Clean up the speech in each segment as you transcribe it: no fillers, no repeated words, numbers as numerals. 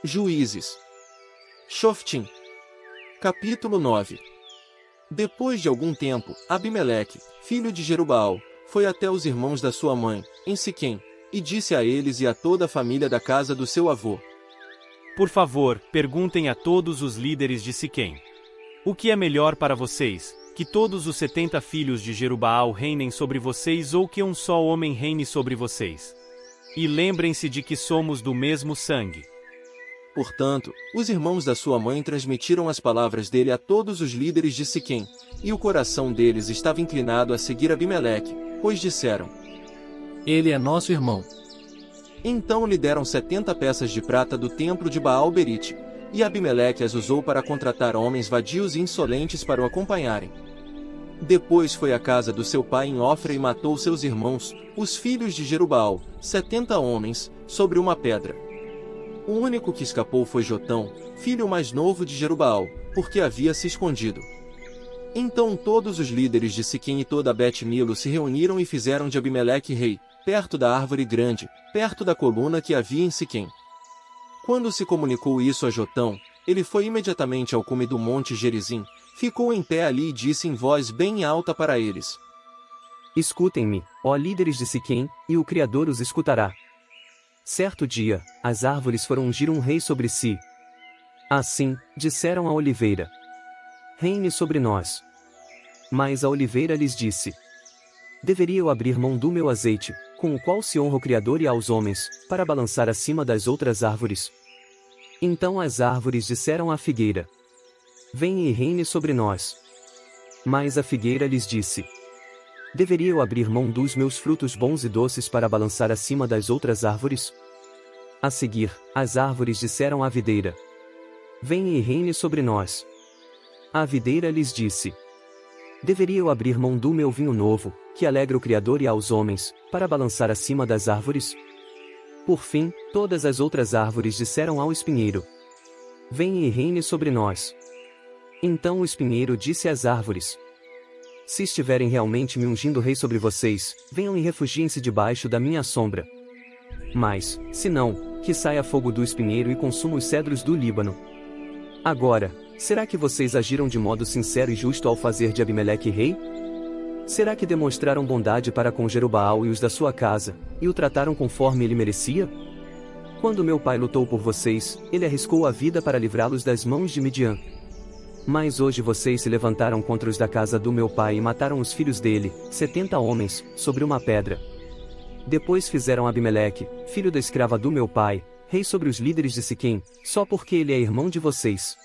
Juízes. Shoftim. Capítulo 9. Depois de algum tempo, Abimeleque, filho de Jerubaal, foi até os irmãos da sua mãe, em Siquém, e disse a eles e a toda a família da casa do seu avô: Por favor, perguntem a todos os líderes de Siquém. O que é melhor para vocês, que todos os 70 filhos de Jerubaal reinem sobre vocês ou que um só homem reine sobre vocês? E lembrem-se de que somos do mesmo sangue. Portanto, os irmãos da sua mãe transmitiram as palavras dele a todos os líderes de Siquém, e o coração deles estava inclinado a seguir Abimeleque, pois disseram: Ele é nosso irmão. Então lhe deram 70 peças de prata do templo de Baal-Berite, e Abimeleque as usou para contratar homens vadios e insolentes para o acompanharem. Depois foi à casa do seu pai em Ofra e matou seus irmãos, os filhos de Jerubaal, 70 homens, sobre uma pedra. O único que escapou foi Jotão, filho mais novo de Jerubaal, porque havia se escondido. Então todos os líderes de Siquém e toda Bet-Milo se reuniram e fizeram de Abimeleque rei, perto da árvore grande, perto da coluna que havia em Siquém. Quando se comunicou isso a Jotão, ele foi imediatamente ao cume do monte Gerizim, ficou em pé ali e disse em voz bem alta para eles: Escutem-me, ó líderes de Siquém, e o Criador os escutará. Certo dia, as árvores foram ungir um rei sobre si. Assim, disseram à oliveira: Reine sobre nós. Mas a oliveira lhes disse: Deveria eu abrir mão do meu azeite, com o qual se honra o Criador e aos homens, para balançar acima das outras árvores? Então as árvores disseram à figueira: Venha e reine sobre nós. Mas a figueira lhes disse: Deveria eu abrir mão dos meus frutos bons e doces para balançar acima das outras árvores? A seguir, as árvores disseram à videira: Venha e reine sobre nós. A videira lhes disse: Deveria eu abrir mão do meu vinho novo, que alegra o Criador e aos homens, para balançar acima das árvores? Por fim, todas as outras árvores disseram ao espinheiro: Venha e reine sobre nós. Então o espinheiro disse às árvores: Se estiverem realmente me ungindo rei sobre vocês, venham e refugiem-se debaixo da minha sombra. Mas, se não, que saia fogo do espinheiro e consuma os cedros do Líbano. Agora, será que vocês agiram de modo sincero e justo ao fazer de Abimeleque rei? Será que demonstraram bondade para com Jerubaal e os da sua casa, e o trataram conforme ele merecia? Quando meu pai lutou por vocês, ele arriscou a vida para livrá-los das mãos de Midian. Mas hoje vocês se levantaram contra os da casa do meu pai e mataram os filhos dele, 70 homens, sobre uma pedra. Depois fizeram Abimeleque, filho da escrava do meu pai, rei sobre os líderes de Siquém, só porque ele é irmão de vocês.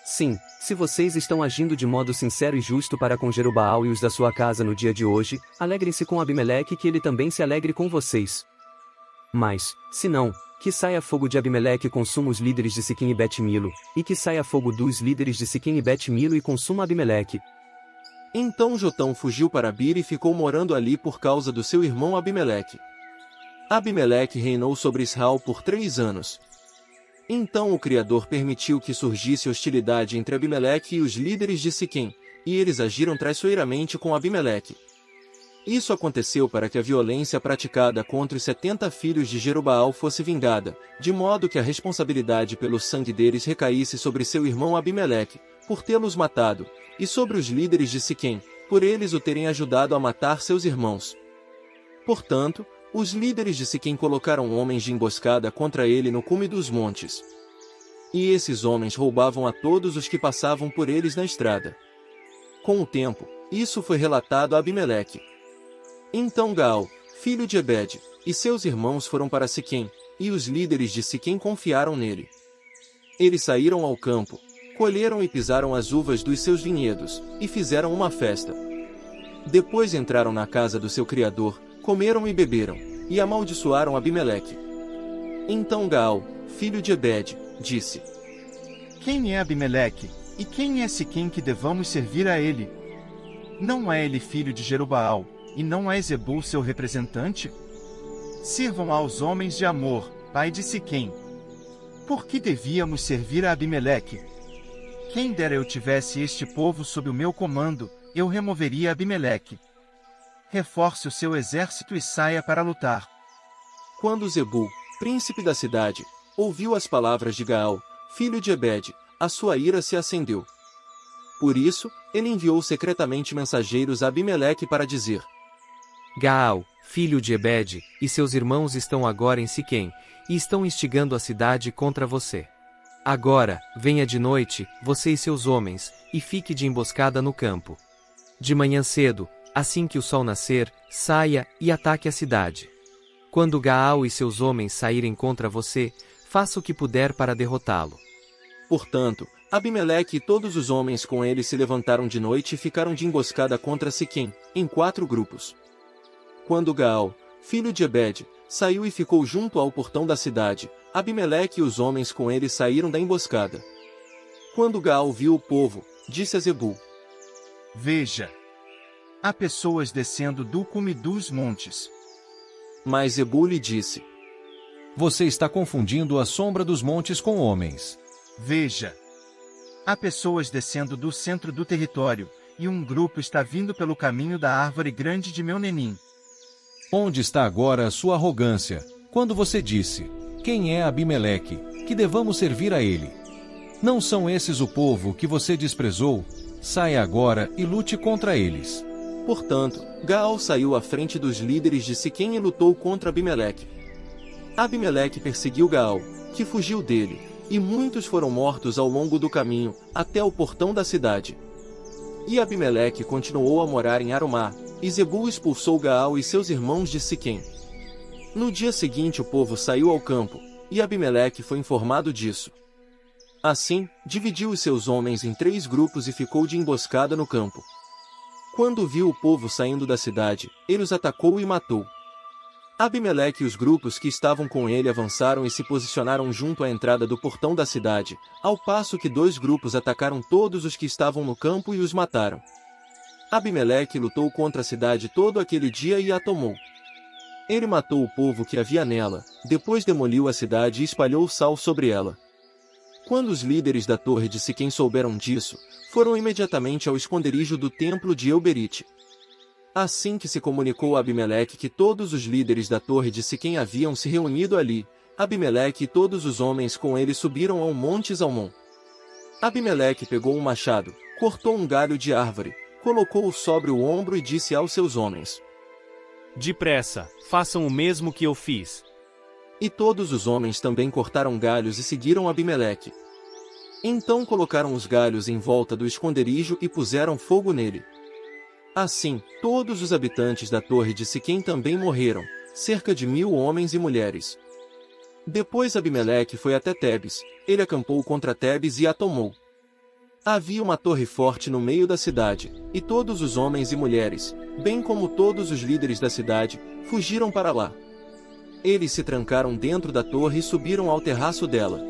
Sim, se vocês estão agindo de modo sincero e justo para com Jerubaal e os da sua casa no dia de hoje, alegrem-se com Abimeleque, que ele também se alegre com vocês. Mas, se não, que saia fogo de Abimeleque e consuma os líderes de Siquém e Bet-Milo, e que saia fogo dos líderes de Siquém e Bet-Milo e consuma Abimeleque. Então Jotão fugiu para Bir e ficou morando ali por causa do seu irmão Abimeleque. Abimeleque reinou sobre Israel por 3 anos. Então o Criador permitiu que surgisse hostilidade entre Abimeleque e os líderes de Siquém, e eles agiram traiçoeiramente com Abimeleque. Isso aconteceu para que a violência praticada contra os 70 filhos de Jerubaal fosse vingada, de modo que a responsabilidade pelo sangue deles recaísse sobre seu irmão Abimeleque, por tê-los matado, e sobre os líderes de Siquém, por eles o terem ajudado a matar seus irmãos. Portanto, os líderes de Siquém colocaram homens de emboscada contra ele no cume dos montes. E esses homens roubavam a todos os que passavam por eles na estrada. Com o tempo, isso foi relatado a Abimeleque. Então Gaal, filho de Ebed, e seus irmãos foram para Siquém, e os líderes de Siquém confiaram nele. Eles saíram ao campo, colheram e pisaram as uvas dos seus vinhedos, e fizeram uma festa. Depois entraram na casa do seu criador, comeram e beberam, e amaldiçoaram Abimeleque. Então Gaal, filho de Ebed, disse: Quem é Abimeleque, e quem é Siquém que devamos servir a ele? Não é ele filho de Jerubaal, e não é Zebul seu representante? Sirvam aos homens de Amor, pai de Siquém. Por que devíamos servir a Abimeleque? Quem dera eu tivesse este povo sob o meu comando, eu removeria Abimeleque. Reforce o seu exército e saia para lutar. Quando Zebul, príncipe da cidade, ouviu as palavras de Gaal, filho de Ebed, a sua ira se acendeu. Por isso, ele enviou secretamente mensageiros a Abimeleque para dizer: Gaal, filho de Ebed, e seus irmãos estão agora em Siquém, e estão instigando a cidade contra você. Agora, venha de noite, você e seus homens, e fique de emboscada no campo. De manhã cedo, assim que o sol nascer, saia e ataque a cidade. Quando Gaal e seus homens saírem contra você, faça o que puder para derrotá-lo. Portanto, Abimeleque e todos os homens com ele se levantaram de noite e ficaram de emboscada contra Siquém, em 4 grupos. Quando Gaal, filho de Ebed, saiu e ficou junto ao portão da cidade, Abimeleque e os homens com ele saíram da emboscada. Quando Gaal viu o povo, disse a Zebul: Veja! Há pessoas descendo do cume dos montes. Mas Zebul lhe disse: Você está confundindo a sombra dos montes com homens. Veja! Há pessoas descendo do centro do território, e um grupo está vindo pelo caminho da árvore grande de Meunenim. Onde está agora a sua arrogância, quando você disse: Quem é Abimeleque, que devamos servir a ele? Não são esses o povo que você desprezou? Saia agora e lute contra eles. Portanto, Gaal saiu à frente dos líderes de Siquém e lutou contra Abimeleque. Abimeleque perseguiu Gaal, que fugiu dele, e muitos foram mortos ao longo do caminho, até o portão da cidade. E Abimeleque continuou a morar em Arumá, e Zebul expulsou Gaal e seus irmãos de Siquém. No dia seguinte o povo saiu ao campo, e Abimeleque foi informado disso. Assim, dividiu os seus homens em 3 grupos e ficou de emboscada no campo. Quando viu o povo saindo da cidade, ele os atacou e matou. Abimeleque e os grupos que estavam com ele avançaram e se posicionaram junto à entrada do portão da cidade, ao passo que 2 grupos atacaram todos os que estavam no campo e os mataram. Abimeleque lutou contra a cidade todo aquele dia e a tomou. Ele matou o povo que havia nela, depois demoliu a cidade e espalhou sal sobre ela. Quando os líderes da torre de Siquém souberam disso, foram imediatamente ao esconderijo do templo de Euberite. Assim que se comunicou a Abimeleque que todos os líderes da torre de Siquém haviam se reunido ali, Abimeleque e todos os homens com ele subiram ao monte Zalmon. Abimeleque pegou um machado, cortou um galho de árvore, colocou-o sobre o ombro e disse aos seus homens: Depressa, façam o mesmo que eu fiz. E todos os homens também cortaram galhos e seguiram Abimeleque. Então colocaram os galhos em volta do esconderijo e puseram fogo nele. Assim, todos os habitantes da torre de Siquém também morreram, cerca de 1000 homens e mulheres. Depois Abimeleque foi até Tebes, ele acampou contra Tebes e a tomou. Havia uma torre forte no meio da cidade, e todos os homens e mulheres, bem como todos os líderes da cidade, fugiram para lá. Eles se trancaram dentro da torre e subiram ao terraço dela.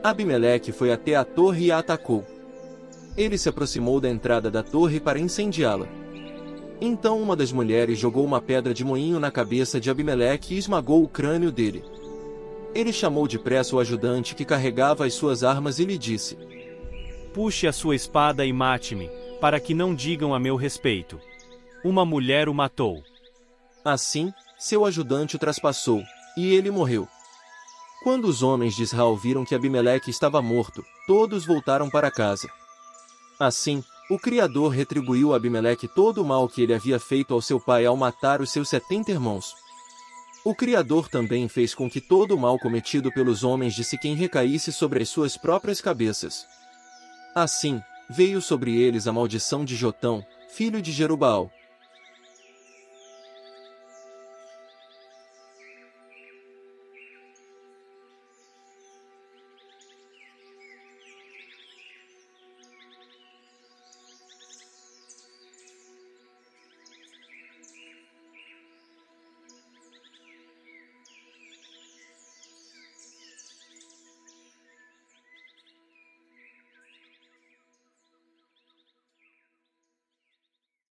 Abimeleque foi até a torre e a atacou. Ele se aproximou da entrada da torre para incendiá-la. Então uma das mulheres jogou uma pedra de moinho na cabeça de Abimeleque e esmagou o crânio dele. Ele chamou depressa o ajudante que carregava as suas armas e lhe disse: Puxe a sua espada e mate-me, para que não digam a meu respeito. Uma mulher o matou. Assim, seu ajudante o traspassou, e ele morreu. Quando os homens de Israel viram que Abimeleque estava morto, todos voltaram para casa. Assim, o Criador retribuiu a Abimeleque todo o mal que ele havia feito ao seu pai ao matar os seus 70 irmãos. O Criador também fez com que todo o mal cometido pelos homens de Siquém recaísse sobre as suas próprias cabeças. Assim, veio sobre eles a maldição de Jotão, filho de Jerubaal,